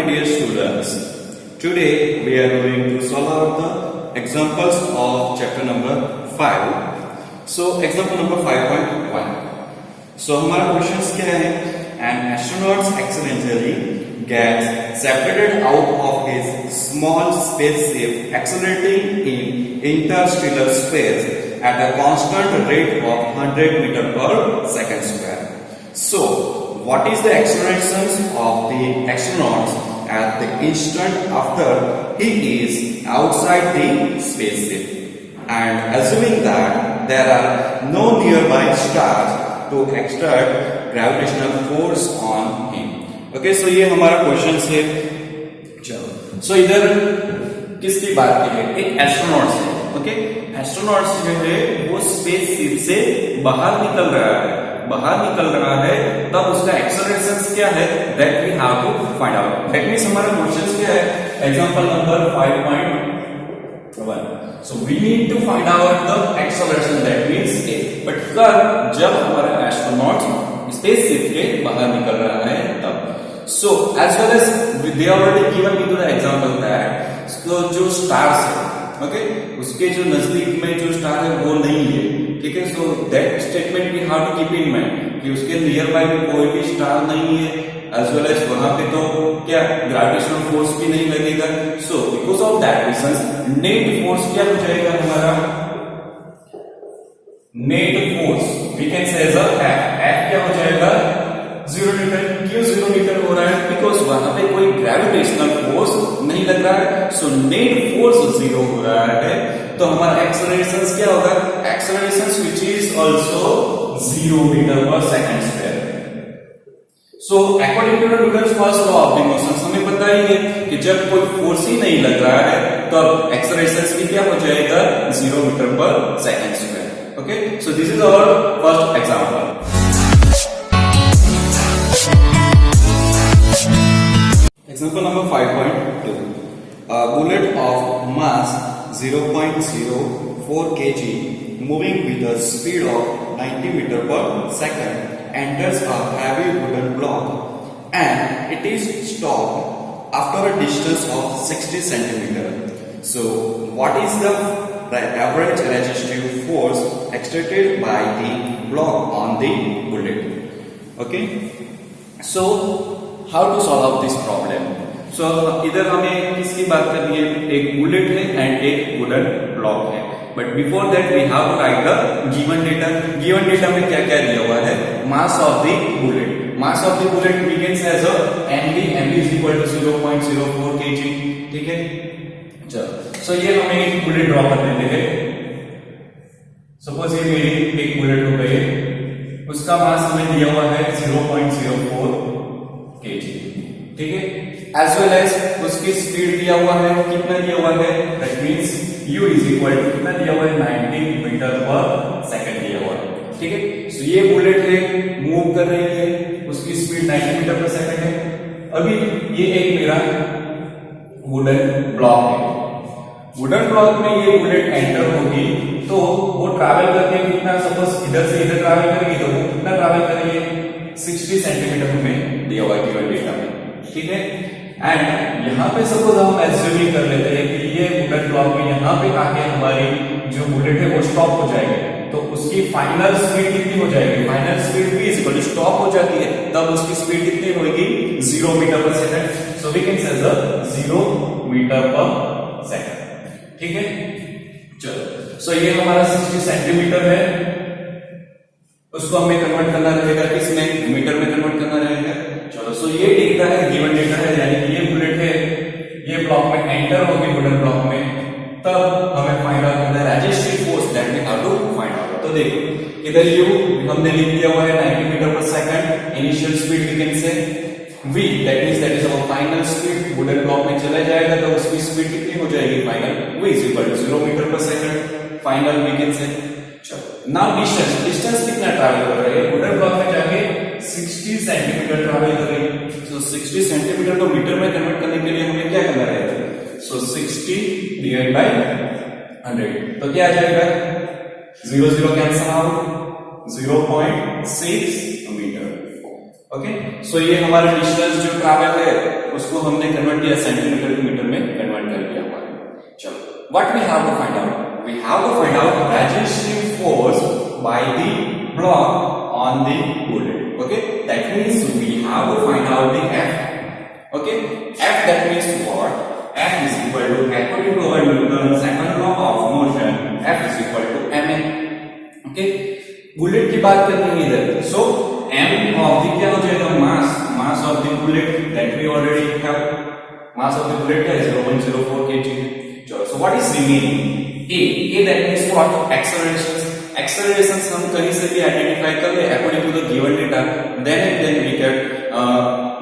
dear students. Today we are going to solve out the examples of chapter number 5. So example number 5.1. So हमारा questions क्या है? An astronaut accidentally gets separated out of his small spaceship accelerating in interstellar space at a constant rate of 100 meter per second square. So what is the acceleration of the astronaut at the instant after he is outside the spaceship, and assuming that there are no nearby stars to exert gravitational force on him. Okay, so ये हमारा question है. चलो, so इधर किसकी बात की है? एक एस्ट्रोनॉट से. ओके, एस्ट्रोनॉट जो है वो स्पेसशिप से बाहर निकल रहा है तब उसका एक्सेलरेशन क्या है, that we have to find out. That means हमारा क्वेश्चन क्या है? Example number 5.1. So we need to find out the acceleration, that means A. But कब? जब हमारा एस्ट्रोनॉट स्पेसशिप के बाहर निकल रहा है तब. So as well as they already given me to the example that जो स्टार्स है, ओके, उसके जो नजदीक में जो स्टार है वो नहीं है. ठीक है, so that statement we have to keep in mind कि उसके नियर बाय में कोई भी स्टार नहीं है, एज वेल एज वहां पे तो क्या ग्रेविटेशनल फोर्स भी नहीं लगेगा. So because of that reason net force क्या हो जाएगा हमारा? Net force we can say as F क्या हो जाएगा? 0 न्यूटन. क्यों 0 न्यूटन हो रहा है? बिकॉज वहां पे कोई ग्रेविटेशनल फोर्स नहीं लग रहा है. सो नेट फोर्स 0 हो रहा है, तो हमारा एक्सेलरेशन क्या होगा? Acceleration which is also 0 metre पर second square. So according to Newton's first law of the motion हमें पता ही है कि जब कोई फोर्स ही नहीं लग रहा है तो अब एक्सेलरेशन भी क्या हो जाएगा? 0 मीटर पर second square. Okay, so this is our first example. Example number 5.2. A bullet of mass 0.04 kg moving with a speed of 90 meter per second enters a heavy wooden block and it is stopped after a distance of 60 centimeter. So what is the average resistive force exerted by the block on the bullet? Okay, so how to solve out this problem? So इधर हमें किसकी बात करनी है? एक bullet है and एक wooden block है. But before that we have to write the given data. Given data में क्या क्या दिया हुआ है? Mass of the bullet. Mass of the bullet we can say as mv is equal to 0.04 kg. ठीक है, चलो, सो ये हमें एक बुलेट ड्रॉ कर लेते हैं. सपोज ये मेरी एक बुलेट हो गई है, उसका मास हमें दिया हुआ है 0.04 kg. ठीक है, एज वेल एज उसकी स्पीड दिया हुआ है. कितना दिया हुआ है? That means u is equal to कितना दिया हुआ है? 90 मीटर पर सेकंड दिया हुआ है. ठीक है, सो ये बुलेट है, मूव कर रही है, उसकी स्पीड 90 मीटर पर सेकंड है. अभी ये एक मेरा वुडन ब्लॉक है. वुडन ब्लॉक में ये बुलेट एंटर होगी तो वो ट्रैवल करके कितना, सपोज इधर से इधर ट्रैवल करेगी तो वो कितना ट्रैवल करेगी? 60 सेंटीमीटर में दिया हुआ गिवन डेटा में. ठीक है, एंड यहाँ पे सपोज हम एज्यूमिंग कर लेते हैं कि ये वुडन ब्लॉक में यहाँ पे आके हमारी जो बुलेट है वो स्टॉप हो जाएगी, तो उसकी फाइनल स्पीड कितनी हो जाएगी? फाइनल स्पीड भी इक्वल टू स्टॉप हो जाती है तब उसकी स्पीड कितनी होगी? 0 मीटर पर सेकंड. सो वी कैन से 0 मीटर पर सेकंड. ठीक है, चलो, सो ये हमारा 60 सेंटीमीटर है, उसको हमें कन्वर्ट करना रहेगा किसमें? मीटर में कन्वर्ट करना रहेगा. चलो, सो ये डेटा है, गिवन डेटा है, यानी कि ये बुलेट है, ये ब्लॉक में एंटर होगी वुडन ब्लॉक में, तब हमें फाइंड आउट करना है resistive force, that we have to find out. तो देखो इधर u हमने लिख दिया हुआ है 90 मीटर पर second. Initial speed we can say v, that means that is our final speed. Wooden block में चला जाएगा तो उसकी स्पीड कितनी हो जाएगी? Final v is equal to 0 metre पर second. Final we can say. Now distance कितना ट्रैवल कर रही है? वुडन ब्लॉक में जाके 60 सेंटीमीटर ट्रैवल कर रही है. सो 60 सेंटीमीटर को मीटर में कन्वर्ट करने के लिए हमें क्या करना रहेगा? सो 60 डिवाइड बाय 100, तो क्या आ जाएगा? 0 0 cancel out, 0.6 metre. Okay, so ये हमारा डिस्टेंस जो ट्रैवल है उसको हमने कन्वर्ट किया सेंटीमीटर टू मीटर में कन्वर्ट कर दिया हमारे। चलो, what we have to find out? We have to find out resistive force by the block on the bullet. Okay, that means we have to find out the F। Okay, F, that means what? F is equal to, according to our Newton's second law of motion, F is equal to ma। Okay, bullet की बात करते हैं इधर, so m of the क्या हो जाएगा? mass of the bullet, that we already have। mass of the bullet क्या है? 0.04 kg। चलो, so what is remaining? A that means what? Accelerations हम कहीं से भी आइडेंटिफाई कर ले according to the given data, then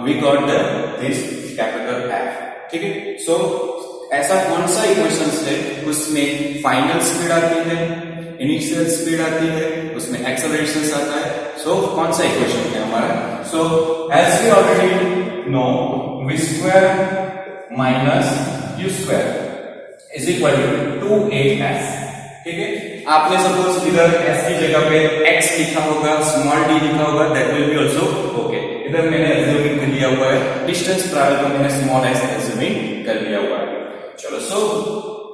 we got this capital F। ठीक है, so ऐसा कौन सा इक्वेशन है उसमें फाइनल स्पीड आती है, इनिशियल स्पीड आती है, उसमें एक्सेलरेशन आता है। सो कौन सा इक्वेशन है हमारा? So as we already know, v square minus u square is equal to 2as। ठीक है, आपने सपोज इधर s की जगह पे x लिखा होगा, स्मॉल d लिखा होगा, that will be also okay. इधर मैंने एज्यूमिंग कर लिया हुआ है, डिस्टेंस ट्रैवल को मैंने स्मॉल s एज्यूमिंग कर लिया हुआ है। चलो, सो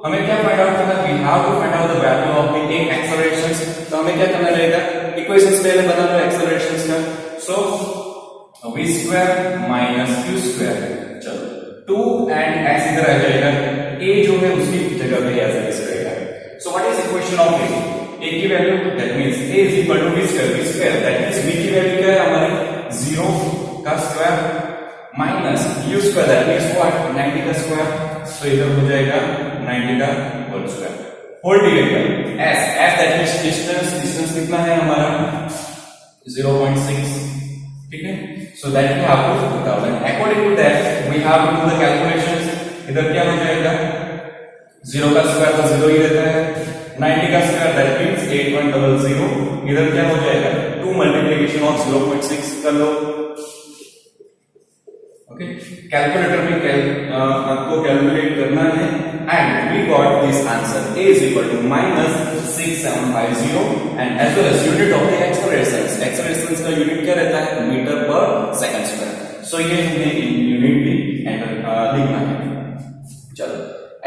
हमें क्या फाइंड आउट करना है? We have to find out the value of the accelerations. तो हमें क्या करना रहेगा? इक्वेशंस पहले बना लो एक्सेलरेशंस का। सो v square minus u square, चलो 2 एंड x इधर आ जाएगा, a जो है उसकी जगह पे ऐसा इस रहेगा। So what is equation of a की value? That means a is equal to v square, that means v की वैल्यू क्या है हमारी? 0 का square minus u square, that means what? 90 का स्क्वायर। तो इधर हो जाएगा 90 का whole square whole divided by s that means distance कितना है हमारा? 0.6। ठीक है, so that we have to put out, and according to that we have to do the calculations. इधर क्या हो जाएगा? 0 का स्क्वायर तो 0 ही रहता है, 90 का स्क्वायर दैट मींस 8.00। इधर क्या हो जाएगा? 2 मल्टीप्लिकेशन ऑफ 0.6 कर लो। ओके, कैलकुलेटर में आपको कैलकुलेट करना है, and we got this answer a is equal to -6750, and as well as unit of the accelerations का यूनिट क्या रहता है? मीटर पर सेकंड स्क्वायर। सो ये हमें यूनिट भी लिखना है। चलो,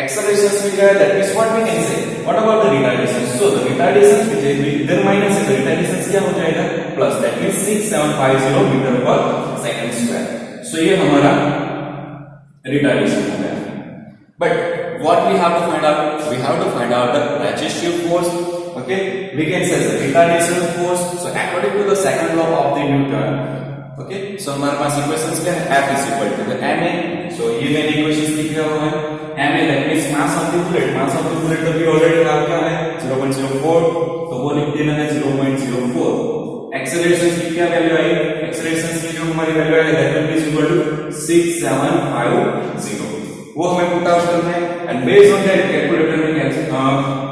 acceleration मिल गया, that is what we can say. What about the retardation? So the retardation which is इधर माइनस है, the retardation क्या हो जाएगा? प्लस, that means 6750 मीटर पर सेकंड स्क्वायर। So ये हमारा retardation हो गया। But what we have to find out? We have to find out the resistive force. Okay, we can say the retardation force. So according to the second law of the Newton, okay, so हमारे पास equations क्या है? F is equal to the ma। So ये मैंने equations लिखा हुआ है, ma that means mass of the bullet। mass of the bullet तो भी ऑलरेडी आप क्या है? 0.04, तो वो लिख देना है 0.04। एक्सेलरेशन की क्या वैल्यू आई? एक्सेलरेशन की जो हमारी वैल्यू आई that will be equal to 6750, वो हमें पुट आउट करना है, and based on that calculator में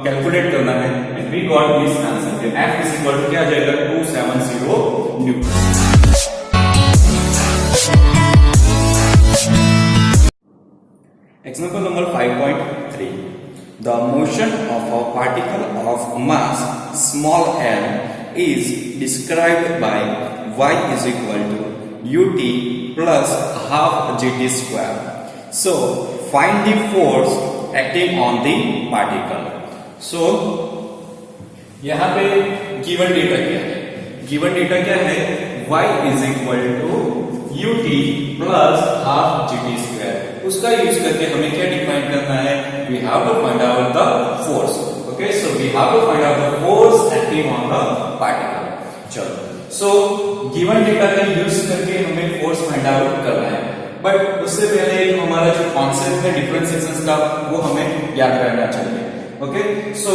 कैलकुलेट करना है, and we got this answer. F is equal to क्या आ जाएगा? 270 newton. Example number 5.3. The motion of a particle of mass small m is described by y is equal to ut plus half gt square. So find the force acting on the particle. So यहाँ पे given data क्या है? Given data क्या है? y is equal to ut plus half gt square। उसका use करके हमें क्या डिफाइन करना है? We have to find out the force. Okay, so we have to find out the force acting on the particle. चलो, so given data का use करके हमें फोर्स फाइंड आउट करना है, बट उससे पहले हमारा जो कॉन्सेप्ट है डिफरेंशिएशन का वो हमें याद रहना चाहिए। ओके, सो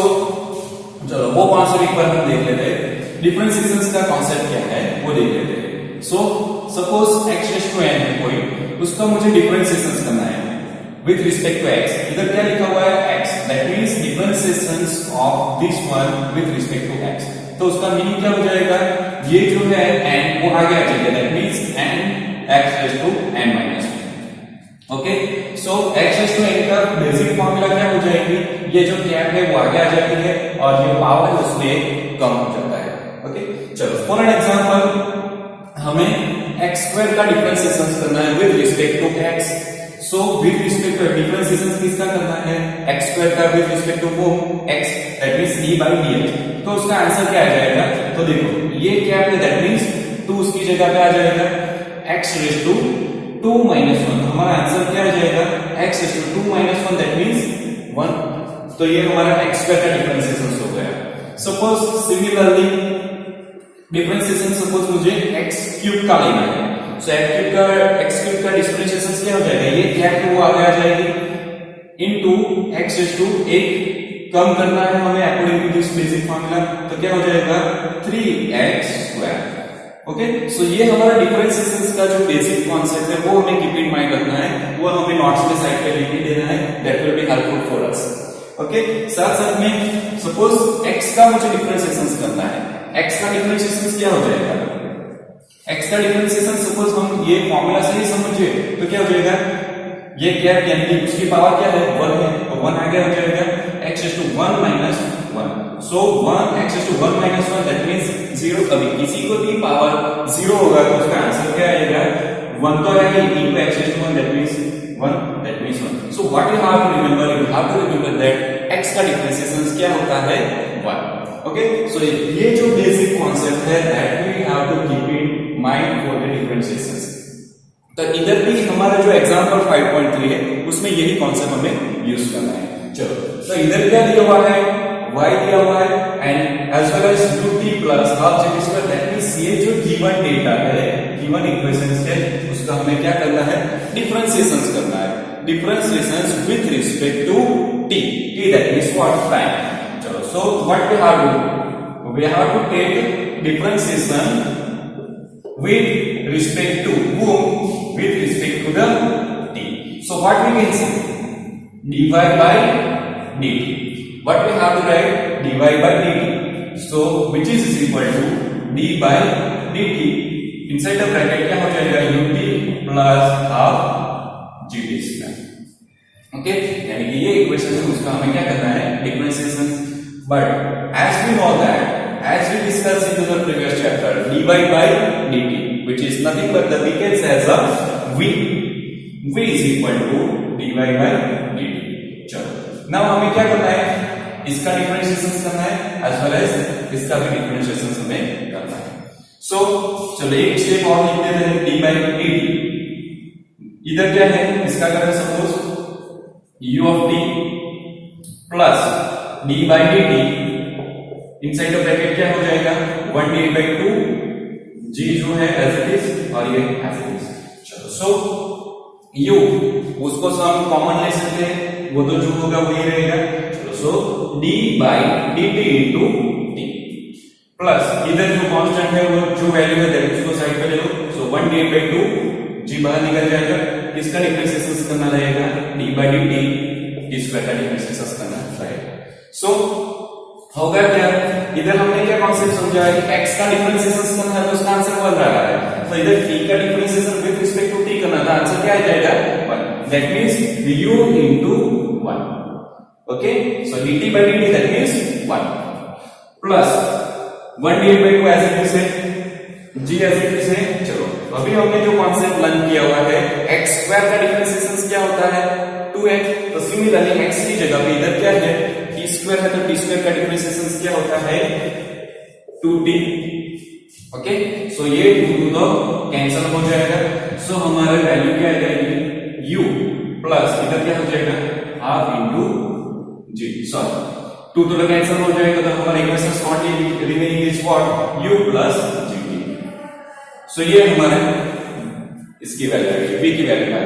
चलो वो कॉन्सेप्ट एक बार हम देख लेते हैं। डिफरेंशिएशन का कॉन्सेप्ट क्या है वो देख लेते हैं। So suppose x raise to n है कोई, उसका मुझे डिफरेंशिएशन करना है विद रिस्पेक्ट टू x। इधर क्या लिखा हुआ है? x, that means differentiation of this one with respect to x। तो उसका मीनिंग क्या हो जाएगा? ये जो है n वो आगे आ जाएगा, that means n x raise to n minus. Okay, so x raise to n का बेसिक फार्मूला क्या हो जाएगी? ये जो कैप है वो आगे आ जाती है और जो पावर है उसमें कम हो जाता है। ओके, चलो फॉर एन एग्जांपल हमें x x स्क्वायर का डिफरेंशिएशन करना है with respect to x। So with respect to differentiation किसका करना है, x स्क्वायर का विद रिस्पेक्ट टू वो x, दैट मींस d/dx। तो उसका आंसर क्या आ जाएगा, तो देखो ये क्या है, दैट मींस 2 उसकी जगह पे आ जाएगा x रेज़ टू 2 - 1। हमारा आंसर क्या आ जाएगा, x raise to 2 - 1, that means 1। तो ये हमारा x स्क्वायर का डिफरेंशिएशन हो गया। सपोज सिमिलरली डिफरेंशिएशन सपोज मुझे x क्यूब का लेना है। सो x क्यूब का डिफरेंशिएशन क्या हो जाएगा, ये क्या है वो आगे आ जाएगी इनटू x रेज़ टू 1 कम करना है हमें according to this basic formula, तो क्या हो जाएगा 3x स्क्वायर। ओके, सो ये हमारा डिफरेंशिएशन का जो बेसिक कॉन्सेप्ट है वो हमें कीप इन माइंड रखना है, वो हमें नोट्स में साइड पे लिख के देना है, that will be helpful for us. Okay, साथ साथ में सपोज x का मुझे डिफरेंशिएशन करना है, x का डिफरेंशिएशन क्या हो जाएगा, x का डिफरेंशिएशन सपोज हम ये फार्मूला से ही समझे तो क्या हो जाएगा, ये क्या है यानी उसकी पावर क्या है 1 है, तो 1 आगे हो जाएगा x raise to 1 - 1। So 1 x raise to 1 - 1 that means 0। कभी किसी को भी पावर 0 होगा तो उसका आंसर क्या आएगा, 1 तो आएगा into x raise to 1 that means 1, that means 1। So what you have to remember, you have to remember that x का डिफरेंशिएशन क्या होता है 1। ओके, सो ये जो बेसिक कांसेप्ट है that we have to keep in mind for the differentiation. तो इधर भी हमारा जो एग्जांपल 5.3 है उसमें यही कॉन्सेप्ट हमें यूज करना है। चलो, तो इधर क्या दिया हुआ है, y दिया हुआ है and as well as ut plus half z square, that means ये जो गिवन डेटा है, गिवन इक्वेशन है, उसका हमें क्या करना है, डिफरेंशिएशन करना है, differentiation with respect to t, that means what, time. चलो, so what we have to do, we have to take differentiation with respect to whom, with respect to the t. So what we can say, dy by dt. What we have to write, dy by dt. So which is equal to d by dt. Inside the bracket क्या हो जाएगा, ut plus half gt square. Okay, यानी कि ये equation है उसका हमें क्या करना है, differentiation. But as we know that, as we discussed in the previous chapter, dy by dt, which is nothing but the begins as a v is equal to dy by dt. चलो, now हमें क्या करना है, इसका differentiation करना है as well as इसका भी डिफरेंशिएशन हमें करना है। So चलो एक स्टेप और लिख देते हैं, dy by dt। इधर क्या है, इसका करें suppose u of t plus d by dt, inside the bracket क्या हो जाएगा 1/2 g जो है एज इट इज और ये एज इट इज। चलो, सो u उसको हम कॉमन ले सकते हैं, वो तो जो होगा वही रहेगा। चलो, सो d by dt into t plus इधर जो कांस्टेंट है वो जो वैल्यू है दैट उसको साइड पे ले लो। सो 1/2 g बाहर निकल जाएगा, इसका डिफरेंशिएशन करना रहेगा d by dt, t square का डिफरेंशिएशन करना रहेगा। सो होगा क्या, इधर हमने क्या कॉन्सेप्ट समझा है, x का डिफरेंशिएशन करना है तो उसका आंसर 1 रहा है, तो इधर t का differentiation with respect to t करना था, आंसर क्या आ जाएगा 1, that means u into 1। Okay, सो dt by dt दैट means 1 plus 1/2 as it is है, g एज इट इज है। चलो, अभी हमने जो कॉन्सेप्ट लर्न किया हुआ है x स्क्वायर का डिफरेंशिएशन क्या होता है 2x, तो सिमिलरली x की जगह पे इधर क्या है t स्क्वायर है, तो t स्क्वायर का डिफरेंशिएशन क्या होता है 2t। ओके, सो ये 2 तो कैंसिल हो जाएगा, सो हमारा वैल्यू क्या आ जाएगी u प्लस इधर क्या हो जाएगा हाफ इनटू g, सॉरी 2 तो कैंसिल हो जाएगा, तो हमारा equation shortly remaining is what u plus gt। सो ये हमारा इसकी वैल्यू है, v की वैल्यू है।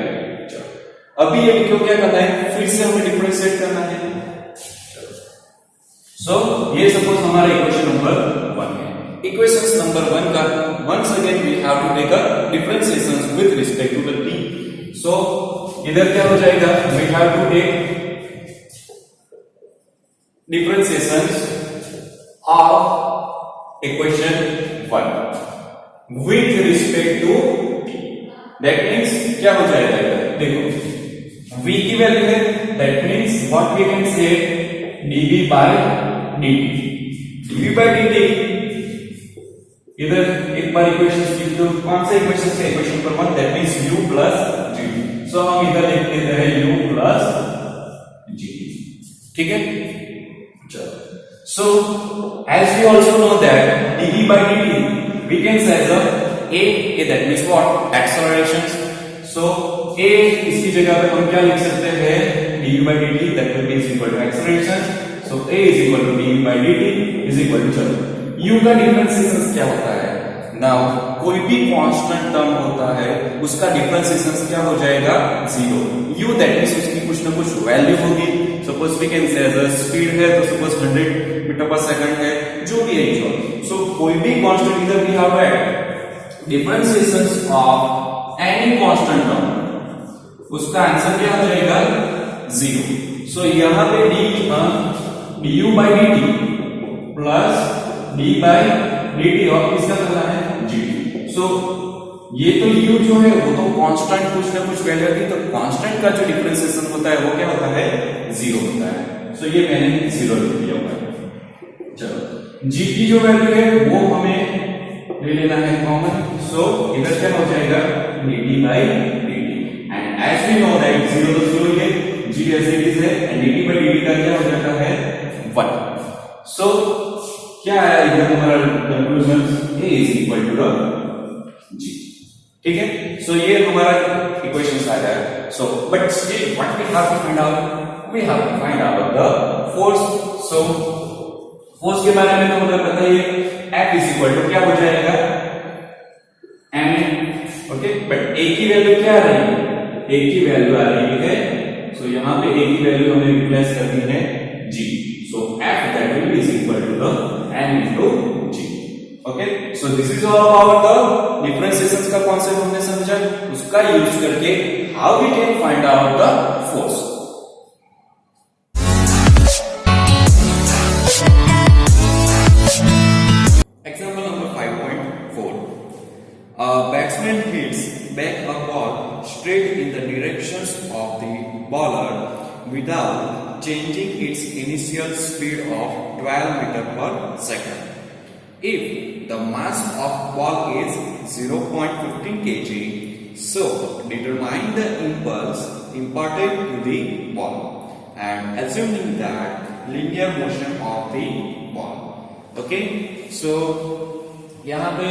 अभी ये क्यों क्या करना है, फिर से हमें डिफरेंशिएट करना है। सो ये सपोज हमारा इक्वेशन नंबर 1 है। इक्वेशन नंबर 1 का once again we have to take a differentiation with respect to the t। सो इधर क्या हो जाएगा, we have to take differentiation of equation 1 with respect to t, that means क्या हो जाएगा, देखो v की वैल्यू है, that means what we can say dv by dt, dv by dt इधर एक बार इक्वेशन लिख दो, कौन सा इक्वेशन है? Equation number 1 that means u plus gt। सो हम इधर लिख देते हैं u प्लस gt, ठीक है। चलो, so as we also know that dv by dt we can say as a that means what? Accelerations। so a इसकी जगह पे हम क्या लिख सकते हैं? dv by dt that will be is equal to acceleration। so a is equal to dv by dt is equal to, चलो u का डिफरेंशिएशन क्या होता है? नाउ कोई भी कांस्टेंट टर्म होता है उसका डिफरेंशिएशन क्या हो जाएगा? जीरो। u दैट मींस उसकी कुछ ना कुछ वैल्यू होगी। सपोज वी कैन से अगर स्पीड है तो सपोज 100 मीटर पर सेकंड है, जो भी है। सो कोई भी कांस्टेंट इधर we have at differentiation of any constant term, उसका आंसर क्या हो जाएगा? जीरो। सो यहां पे du by dt plus d by dt और किसका करना है? gt। सो ये तो u जो है वो तो कांस्टेंट कुछ ना कुछ वैल्यू थी, तो कांस्टेंट का जो डिफरेंशिएशन होता है वो क्या होता है? जीरो होता है। सो ये मैंने जीरो लिख दिया हुआ है। चलो g की जो वैल्यू है वो हमें ले लेना है कॉमन। सो इधर क्या हो जाएगा? dt by dt and as we know that zero तो जीरो ही है, g एज इट इज है एंड dt by dt का क्या हो जाता है? 1। सो क्या है इधर हमारा conclusion? a is equal to the g, ठीक है। सो ये हमारा इक्वेशन आ जाएगा। So but still what we have to find out? We have to find out the force. सो फोर्स के बारे में तो मुझे पता ही है, F is equal to क्या हो जाएगा? m। ओके, बट a की वैल्यू क्या आ रही है? a की वैल्यू आ रही है, सो यहां पे a की वैल्यू हमें रिप्लेस करनी है g। So F that will be is equal to the m into g। Okay, so this is all about the differentiation का कॉन्सेप्ट हमने समझा, उसका यूज करके how we can find out the force. Example number 5.4. A batsman hits back a ball straight in the directions of the bowler without changing its initial speed of 12 meters per second. If the mass of ball is 0.15 kg, so determine the impulse imparted to the ball and assuming that linear motion of the ball. Okay, so यहाँ पे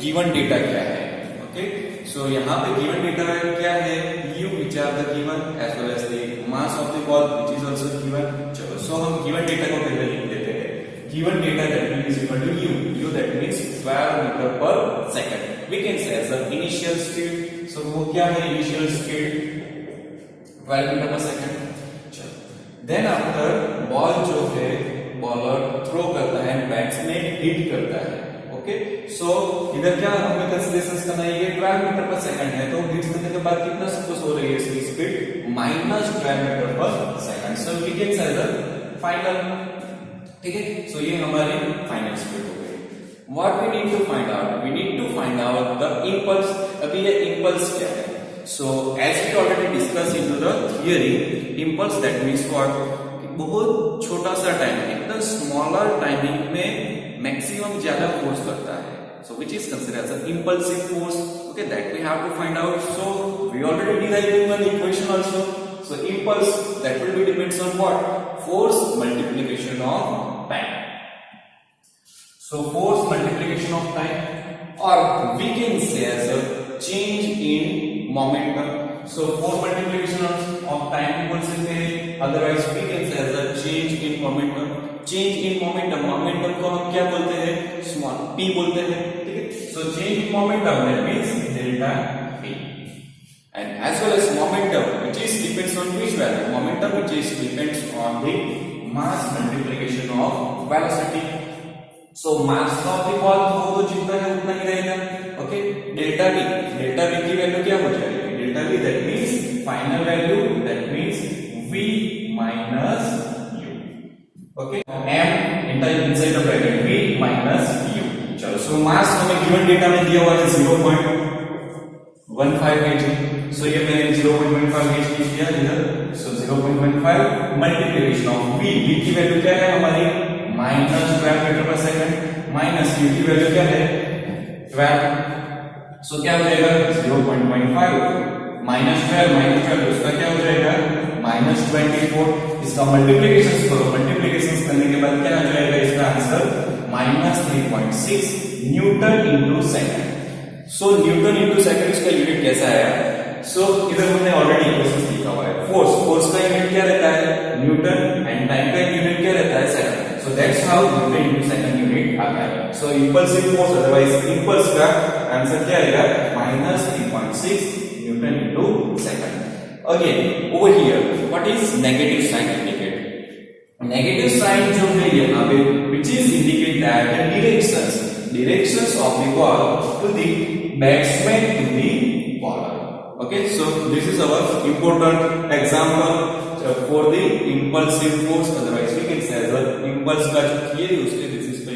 given data क्या है? Okay, so यहाँ पे given data क्या है? u which are the given as well as the mass of the ball which is also given। चलो, सो हम गिवन डेटा को पहले लिख देते हैं। Given data that is equal to u that means 12 meter per second। we can say as the initial speed। सो वो क्या है? initial speed 12 meter per second। चलो, देन आफ्टर बॉल जो है बॉलर थ्रो करता है, बैट्समैन हिट करता है। ओके, सो इधर क्या हमें कंसीडरेशन करना है? ये 12 मीटर पर सेकंड है, तो हिट करने के बाद कितना सपोज हो रही है इसकी स्पीड? -12 मीटर पर second. So we can say the final, ठीक है। सो ये हमारी फाइनल स्पीड हो गई। What we need to find out? We need to find out the impulse. अभी ये इंपल्स क्या है? So as we already discuss into the theory, impulse that means what? बहुत छोटा सा टाइमिंग, एकदम स्मॉलर टाइमिंग में मैक्सिमम ज्यादा फोर्स करता है। So which is considered as a impulsive force. Okay, that we have to find out. So we already derived one equation also. So impulse that will be depends on what? Force multiplication of time. So force multiplication of time और we can say as a change in momentum. So force multiplication of time बोल सकते हैं, otherwise we can say as a change in momentum। change in momentum, momentum को हम क्या बोलते हैं? Small p बोलते हैं, ठीक है। so change in momentum that means delta p and as well as momentum which is depends on which value? momentum which is depends on the mass multiplication of velocity। so mass of the ball तो जितना है उतना ही रहेगा। Okay, delta v की value क्या हो जाएगी? delta v that means final value that means v minus u। Okay, m inside the bracket v minus u। चलो, सो मास हमें गिवन डेटा में दिया हुआ है 0.15 kg। सो ये मैंने 0.15 kg लिख दिया इधर। सो 0.15 मल्टीप्लिकेशन ऑफ v की वैल्यू क्या है हमारी? -12 मीटर पर सेकंड माइनस u की वैल्यू क्या है? 12, सो क्या हो जाएगा 0.5 -12 उसका क्या हो जाएगा -24, इसका मल्टीप्लिकेशन करो, मल्टीप्लिकेशन करने के बाद क्या आ जाएगा इसका आंसर -3.6 न्यूटन इंटू सेकंड। सो न्यूटन इंटू सेकंड इसका यूनिट कैसा आया? सो इधर हमने ऑलरेडी इक्वेशन लिखा हुआ है। फोर्स का यूनिट क्या रहता है न्यूटन, एंड टाइम का यूनिट क्या रहता है second. So that's how newton into second unit आता है। So impulsive force otherwise impulse का आंसर क्या आएगा -3.6 newton into second. Again over here what is negative sign indicate? Negative sign जो है यहाँ पे which is indicate that the directions of the ball to the batsman to the bowler. Okay, so this is our important example for the impulsive force, otherwise we can say as well impulse का theory उसके basis पे